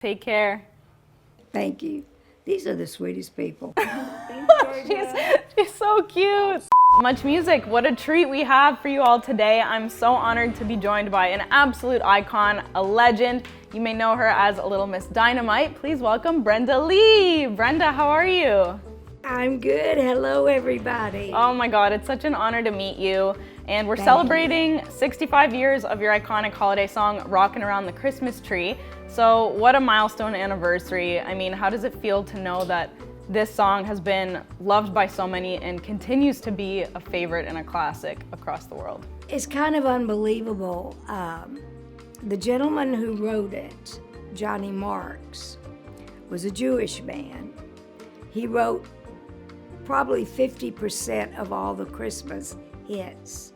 Take care. Thank you. These are the sweetest people. She's so cute. MuchMusic, what a treat we have for you all today. I'm so honored to be joined by an absolute icon, a legend. You may know her as Little Miss Dynamite. Please welcome Brenda Lee. Brenda, how are you? I'm good. Hello, everybody. Oh my God, it's such an honor to meet you. And we're celebrating 65 years of your iconic holiday song, Rockin' Around the Christmas Tree. So what a milestone anniversary. I mean, how does it feel to know that this song has been loved by so many and continues to be a favorite and a classic across the world? It's kind of unbelievable. The gentleman who wrote it, Johnny Marks, was a Jewish man. He wrote probably 50% of all the Christmas hits.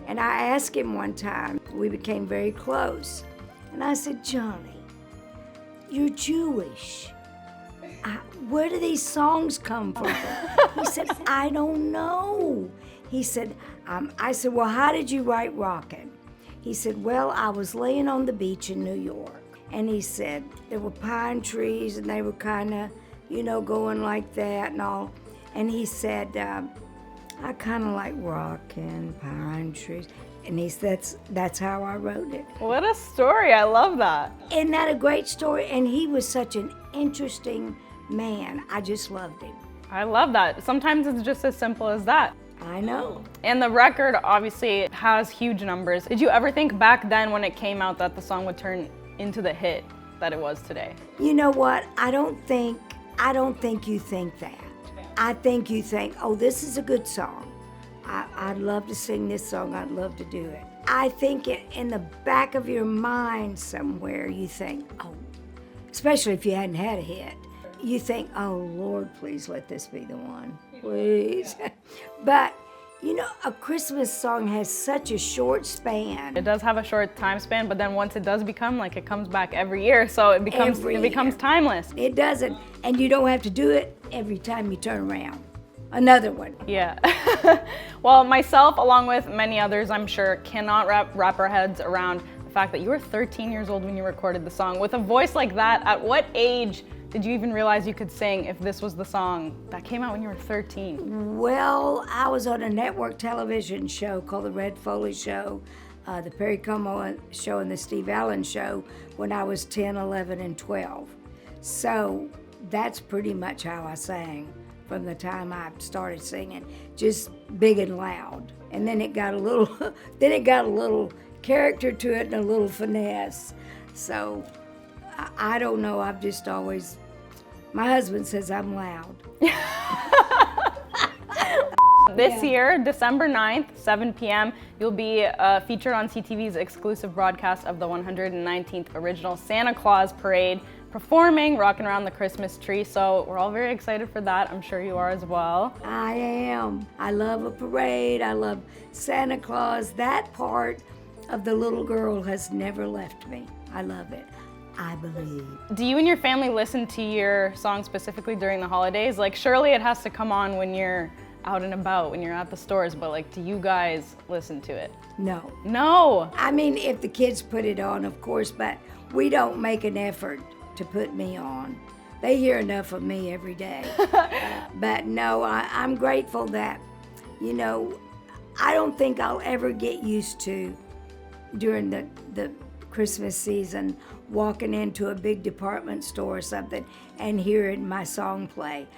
And I asked him one time, we became very close, and I said, Johnny, you're Jewish. Where do these songs come from? He said, I don't know. He said, I said, well, how did you write Rockin'? He said, well, I was laying on the beach in New York. And he said, there were pine trees and they were kind of, going like that and all. And he said, I kind of like rockin', pine trees. And he said, that's how I wrote it. What a story, I love that. Isn't that a great story? And he was such an interesting man. I just loved him. I love that. Sometimes it's just as simple as that. I know. And the record obviously has huge numbers. Did you ever think back then when it came out that the song would turn into the hit that it was today? You know what? I don't think you think that. I think you think, oh, this is a good song. I'd love to sing this song. I'd love to do it. I think in the back of your mind somewhere, you think, oh, especially if you hadn't had a hit, you think, oh, Lord, please let this be the one, please. But, a Christmas song has such a short span. It does have a short time span, but then once it does become, it comes back every year, so it becomes timeless. It doesn't, and you don't have to do it every time you turn around. Another one. Yeah. Well, myself, along with many others, I'm sure, cannot wrap our heads around the fact that you were 13 years old when you recorded the song. With a voice like that, at what age did you even realize you could sing if this was the song that came out when you were 13? Well, I was on a network television show called The Red Foley Show, the Perry Como Show, and the Steve Allen Show when I was 10, 11, and 12. So that's pretty much how I sang from the time I started singing, just big and loud. And then it got a little character to it and a little finesse. So I don't know, I've just always, my husband says I'm loud. This year, December 9th, 7 p.m., you'll be featured on CTV's exclusive broadcast of the 119th original Santa Claus Parade, performing Rockin' Around the Christmas Tree. So we're all very excited for that. I'm sure you are as well. I am. I love a parade. I love Santa Claus. That part of the little girl has never left me. I love it. I believe. Do you and your family listen to your song specifically during the holidays? Surely it has to come on when you're out and about, when you're at the stores, but do you guys listen to it? No. No. I mean, if the kids put it on, of course, but we don't make an effort to put me on. They hear enough of me every day. But no, I'm grateful that, I don't think I'll ever get used to during the Christmas season walking into a big department store or something and hearing my song play.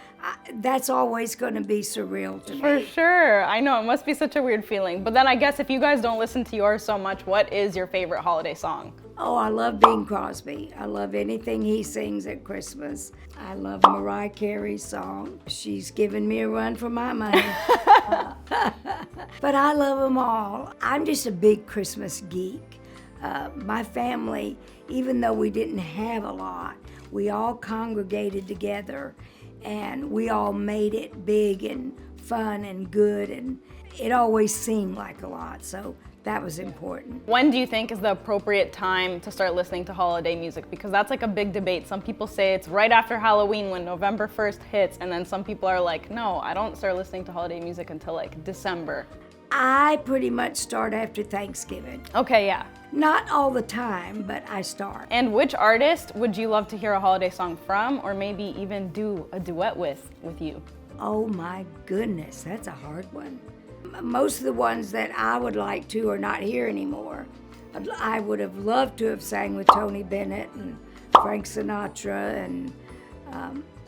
That's always going to be surreal to me. For sure. I know, it must be such a weird feeling. But then I guess if you guys don't listen to yours so much, what is your favorite holiday song? Oh, I love Bing Crosby. I love anything he sings at Christmas. I love Mariah Carey's song. She's giving me a run for my money. But I love them all. I'm just a big Christmas geek. My family, even though we didn't have a lot, we all congregated together and we all made it big and fun and good, and it always seemed like a lot, so that was important. When do you think is the appropriate time to start listening to holiday music? Because that's a big debate. Some people say it's right after Halloween when November 1st hits, and then some people are like, no, I don't start listening to holiday music until December. I pretty much start after Thanksgiving. Okay, yeah. Not all the time, but I start. And which artist would you love to hear a holiday song from, or maybe even do a duet with you? Oh my goodness, that's a hard one. Most of the ones that I would like to are not here anymore. I would have loved to have sang with Tony Bennett and Frank Sinatra, and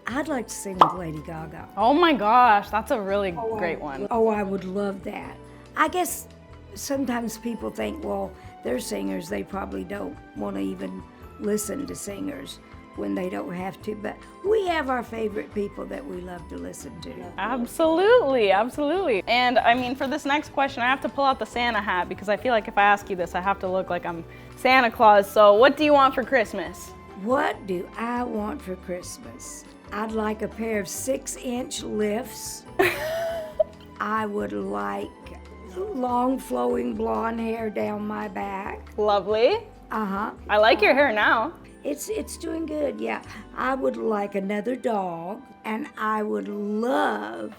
I'd like to sing with Lady Gaga. Oh my gosh, that's a really great one. Oh, I would love that. I guess sometimes people think, well, they're singers, they probably don't want to even listen to singers when they don't have to, but we have our favorite people that we love to listen to. Absolutely, absolutely. And I mean, for this next question, I have to pull out the Santa hat because I feel like if I ask you this, I have to look like I'm Santa Claus. So what do you want for Christmas? What do I want for Christmas? I'd like a pair of 6-inch lifts. I would like long flowing blonde hair down my back. Lovely. Uh-huh. I like your hair now. It's doing good, yeah. I would like another dog, and I would love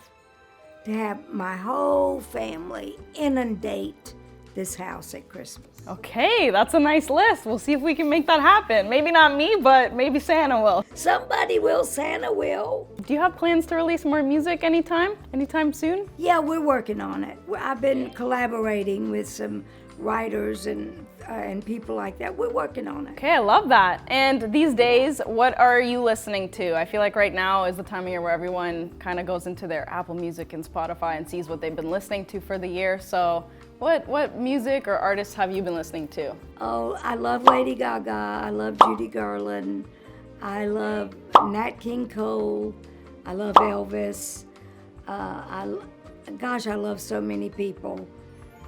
to have my whole family inundate this house at Christmas. Okay, that's a nice list. We'll see if we can make that happen. Maybe not me, but maybe Santa will. Somebody will, Santa will. Do you have plans to release more music anytime soon? Yeah, we're working on it. I've been collaborating with some writers and people like that. We're working on it. Okay, I love that. And these days, what are you listening to? I feel like right now is the time of year where everyone kind of goes into their Apple Music and Spotify and sees what they've been listening to for the year. So what music or artists have you been listening to? Oh, I love Lady Gaga. I love Judy Garland. I love Nat King Cole. I love Elvis. I love so many people.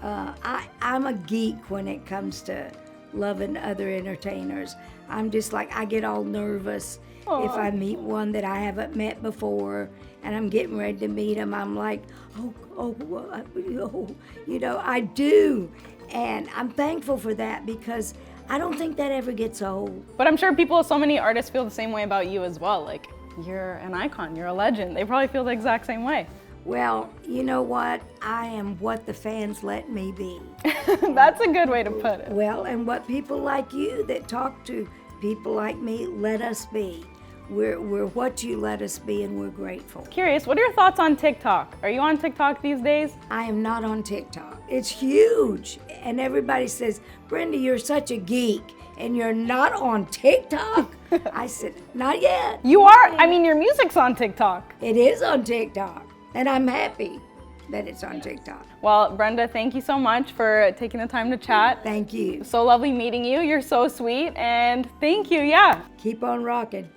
I'm a geek when it comes to loving other entertainers. I'm just like, I get all nervous if I meet one that I haven't met before and I'm getting ready to meet them. I'm like, I do. And I'm thankful for that because I don't think that ever gets old. But I'm sure so many artists feel the same way about you as well. Like, you're an icon, you're a legend. They probably feel the exact same way. Well, you know what? I am what the fans let me be. That's a good way to put it. Well, and what people like you that talk to people like me let us be. We're what you let us be, and we're grateful. Curious, what are your thoughts on TikTok? Are you on TikTok these days? I am not on TikTok. It's huge. And everybody says, Brenda, you're such a geek, and you're not on TikTok? I said, not yet. You are? I mean, your music's on TikTok. It is on TikTok. And I'm happy that it's on TikTok. Well, Brenda, thank you so much for taking the time to chat. Thank you. So lovely meeting you. You're so sweet. And thank you, yeah. Keep on rocking.